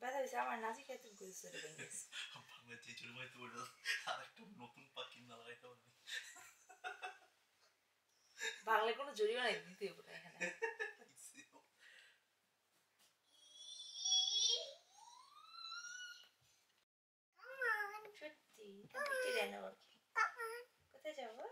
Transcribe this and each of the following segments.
ব্যথা হয়েছে আমার নাচি খাইতে গেছে ভাঙা চেঁচুর মাইতে ওটা আর একটা নতুন পাখি না লাগাইতে পারবি বাংলা কোনো জরিমানা দিতে হবে না এখানে সত্যি কম্পিউটার জানো কোথায় যাবো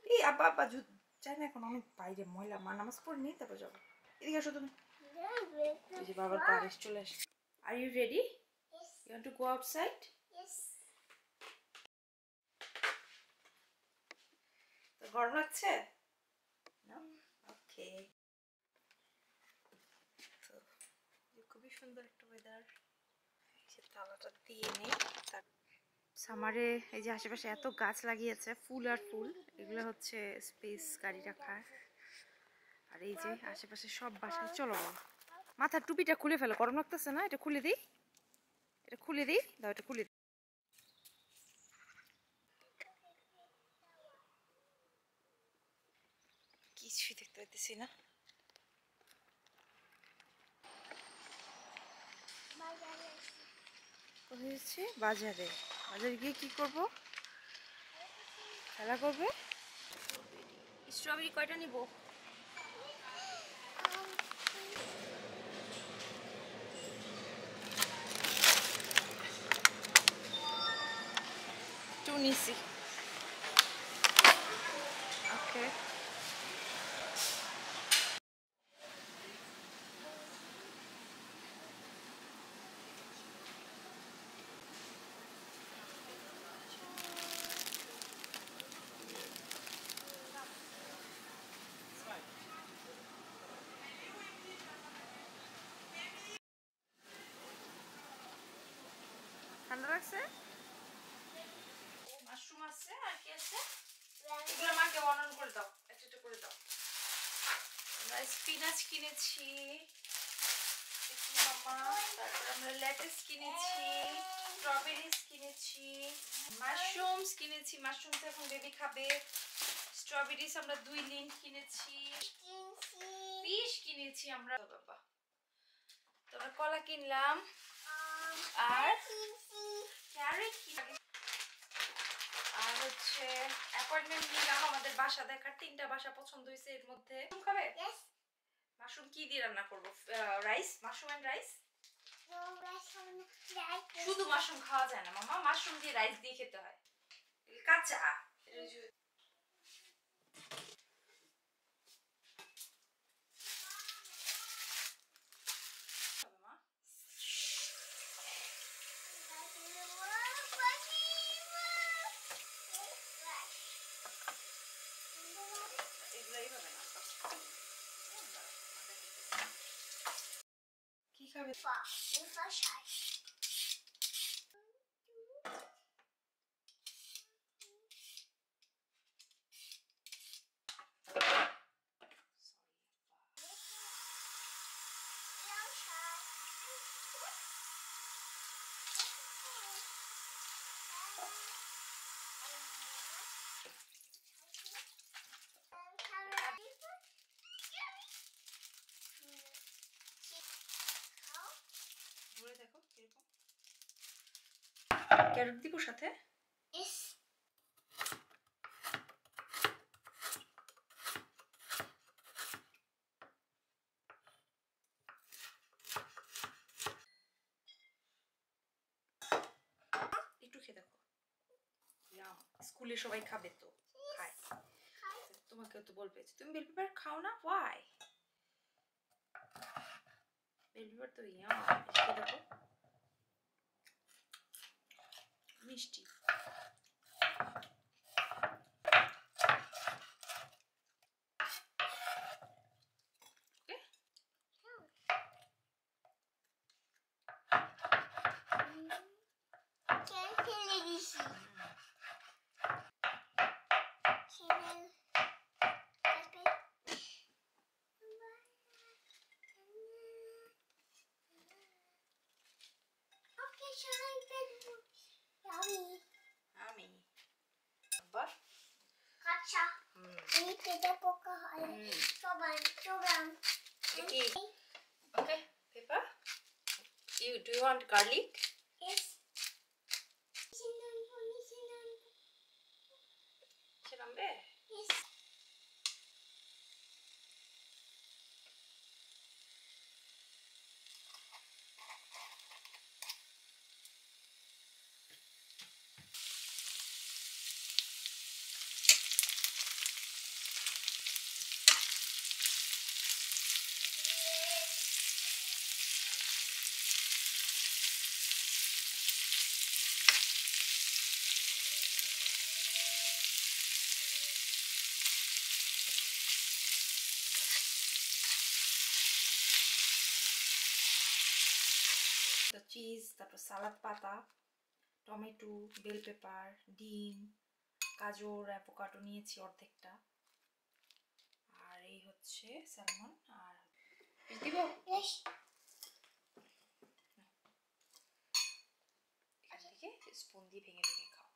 এই আব্বা আব্বা চাই না এখন অনেক বাইরে ময়লা মা নামাজ পড়ে নিই তারপর যাবো এদিকে আসো তুমি এই যে বাবার কার এসে চলে আসে আর you ready you want to go outside তো গরম লাগছে ওকে তো খুবই সুন্দর একটা ওয়েদার তালাটা দিয়ে নেই সামারে এই যে আশেপাশে এত গাছ লাগিয়েছে ফুল আর ফুল এগুলো হচ্ছে স্পেস গাড়ি রাখার আর এই যে আশেপাশে সব বাসায় চলো মাথার টুপিটা খুলে ফেলো গরম লাগতেছে না এটা খুলে দিই দাও এটা খুলে দিই কিছুই দেখতে পাইতেছি না কোথায় যাচ্ছি বাজারে গিয়ে কি করবো খেলা করবে স্ট্রবেরি কয়টা নিব টু নিছি ওকে ঠান্ডা লাগছে মাশরুম আছে আর কি আছে এগুলো মাকে বর্ণন করে দাও একটা করে দাও আমরা স্পিনাচ কিনেছি তারপর আমরা লেটুস কিনেছি স্ট্রবেরিজ কিনেছি মাশরুমস কিনেছি মাশরুম তো এখন বেবি খাবে স্ট্রবেরিজ আমরা 2 লিন্ট কিনেছি ফিশ কিনেছি আমরা বাবা তো আমরা কলা কিনলাম আর ক্যারেট আর হচ্ছে অ্যাপয়েন্টমেন্ট নিলাম আমাদের বাসা দেখার 3টা বাসা পছন্দ হয়েছে এর মধ্যে খাবে মাশরুম কি দিয়ে রান্না করবো রাইস মাশরুম এন্ড রাইস শুধু মাশরুম খাওয়া যায় না মামা মাশরুম দিয়ে রাইস দিয়ে খেতে হয় কাঁচা কি খাবে ধরে দেখো কিরকম ক্যারট দিব সাথে একটু খেয়ে দেখো স্কুলে সবাই খাবে তো খায় তোমাকেও তো বলবে তুমি বেল পেপার খাও না ওয়াই বেল পেপার তো খেয়ে দেখো মিষ্টি আমি আবার কাঁচা এই পেটে পোকা হয় সবাই চোগাম কি okay paper do you want garlic এস ছিলামবে এস তো চিজ তারপর সালাদ পাতা টমেটো বেল পেপার ডিম গাজর অ্যাভোকাডো নিয়েছি অর্ধেকটা আর এই হচ্ছে স্যালমন আর দিব এস এখান থেকে স্পুন দিয়ে ভেঙে ভেঙে খাও